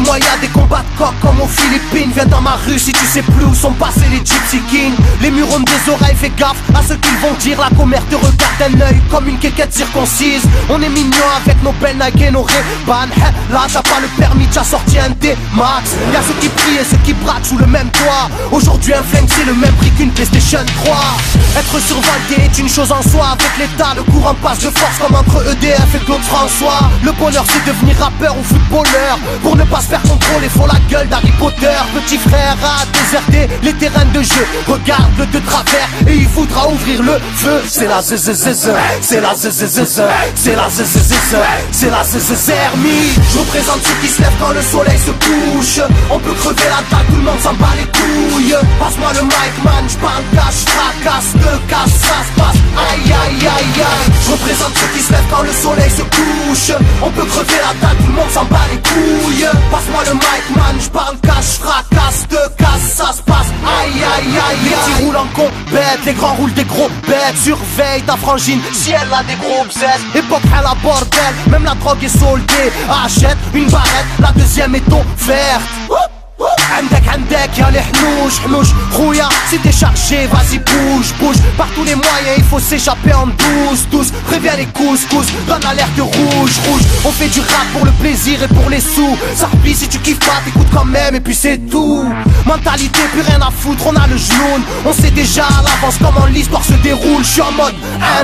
moi y'a des combats de coq comme aux Philippines. Viens dans ma rue si tu sais plus où sont passés les Gypsy Kings. Les murs ont des oreilles, fais gaffe à ce qu'ils vont dire. La commère te regarde d'un œil comme une quéquette circoncise. On est mignon avec nos belles Nike et nos Ray-Ban. Là t'as pas le permis, t'as sorti un D-Max. Y'a ceux qui prient et ceux qui braquent sous le même toit. Aujourd'hui un flingue c'est le même prix qu'une PlayStation 3. Être survolté est une chose en soi. Avec l'État le courant passe de force comme entre EDF et Claude François. Le bonheur c'est devenir rappeur ou footballeur. Pour ne pas se faire contrôler faut la gueule d'Harry Potter. Petit frère a déserté les terrains de jeu. Regarde-le de travers et il voudra ouvrir le feu. C'est la zzzz, c'est la zzzz, c'est la zzzz, c'est la zzzermie. Je représente ceux qui se lèvent quand le soleil se couche. On peut crever la dalle, tout le monde s'en bat les couilles. Passe-moi le mic man, j'parle cash, fracasse, te casse, ça se passe. Aïe aïe aïe aïe. Je représente ceux qui se lèvent quand le soleil se couche. On peut crever la dalle, tout le monde s'en bat les couilles. Passe-moi le mic man, j'parle cash, fracasse, te casse, ça se passe. Aïe aïe aïe. Les petits roulent en compète, les grands roulent des gros bêtes. Surveille ta frangine si elle a des gros bzètes. Époque à la bordel, même la drogue est soldée. Achète une barrette, la deuxième est offerte. عندك يا الحنوش حنوش خويا si t'es chargé vas-y bouge bouge. Par tous les moyens il faut s'échapper en douce. Préviens les couscous, donne l'alerte rouge. On fait du rap pour le plaisir et pour les sous. Sarbi si tu kiffes pas t'écoutes quand même et puis c'est tout. Mentalité plus rien à foutre, on a le genou. On sait déjà à l'avance comment l'histoire se déroule. J'suis en mode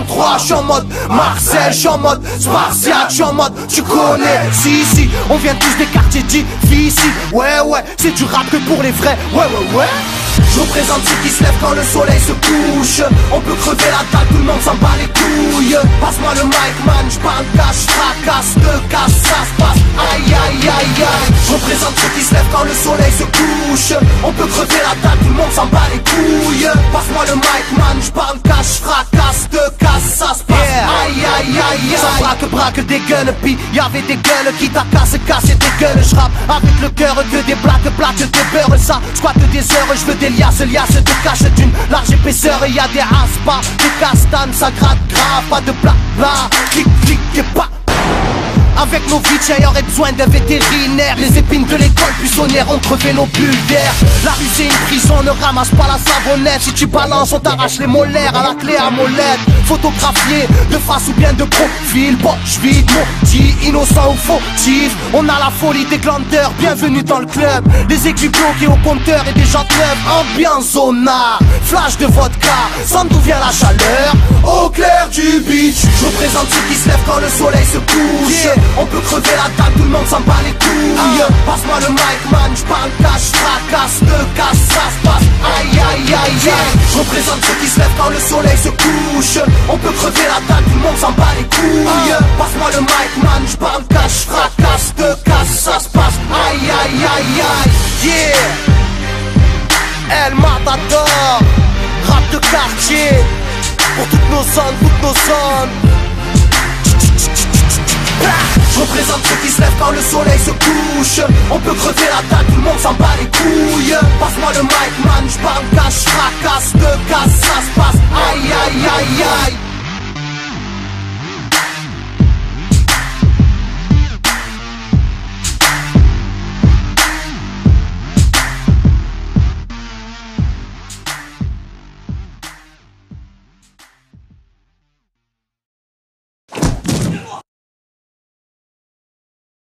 1-3, j'suis en mode Marcel, j'suis en mode Spartiate, j'suis en mode tu connais. Si on vient tous des quartiers difficiles. Ouais c'est du rap que pour les vrais, ouais. Je représente ceux qui se lèvent quand le soleil se couche. On peut crever la dalle, tout le monde s'en bat les couilles. Passe-moi le mic man, j'parle cash, fracasse, te casse, ça se passe. Aïe aïe aïe aïe. Je représente ceux qui se lèvent quand le soleil se couche. On peut crever la dalle, tout le monde s'en bat les couilles. Passe-moi le mic man, j'parle cash, fracasse, te casse, ça se passe. Aïe aïe aïe aïe. Ça braque des gueules, puis y'avait des gueules qui t'a cassé des gueules. J'rappe avec le cœur que des plaques de beurre. Ça squatte des heures, je veux des liasses de cache d'une large épaisseur. Et y'a des aspas, des castanes, ça gratte grave. Pas de blabla, clic et pas. Avec nos vies, y aurait besoin d'un vétérinaire. Les épines de l'école buissonnière ont crevé nos bulles d'air. La rue c'est une prison, ne ramasse pas la savonnette. Si tu balances, on t'arrache les molaires à la clé à molette. Photographié de face ou bien de profil. Poche vide, maudit, innocent ou fautif. On a la folie des glandeurs, bienvenue dans le club. Les aiguilles bloquées au compteur et des jantes neuves. Ambiance zona, flash de vodka. Sans d'où vient la chaleur, au clair du beach. Je représente ceux qui se lèvent quand le soleil se couche. On peut crever la dalle, tout le monde s'en bat les couilles. Passe-moi le mic man, j'parle cash, fracasse, te casse, ça se passe. Aïe aïe aïe aïe. Je représente ceux qui se lèvent quand le soleil se couche. On peut crever la dalle, tout le monde s'en bat les couilles. Passe-moi le mic man, j'parle cash, fracasse, te casse, ça se passe. Aïe aïe aïe aïe. Yeah. El Matador, rap de quartier. Pour toutes nos zones. Je représente ceux qui se lèvent quand le soleil se couche. On peut crever la dalle, tout le monde s'en bat les couilles. Passe-moi le mic man, j'parle cash, fracasse, te casse, ça se passe. Aïe aïe aïe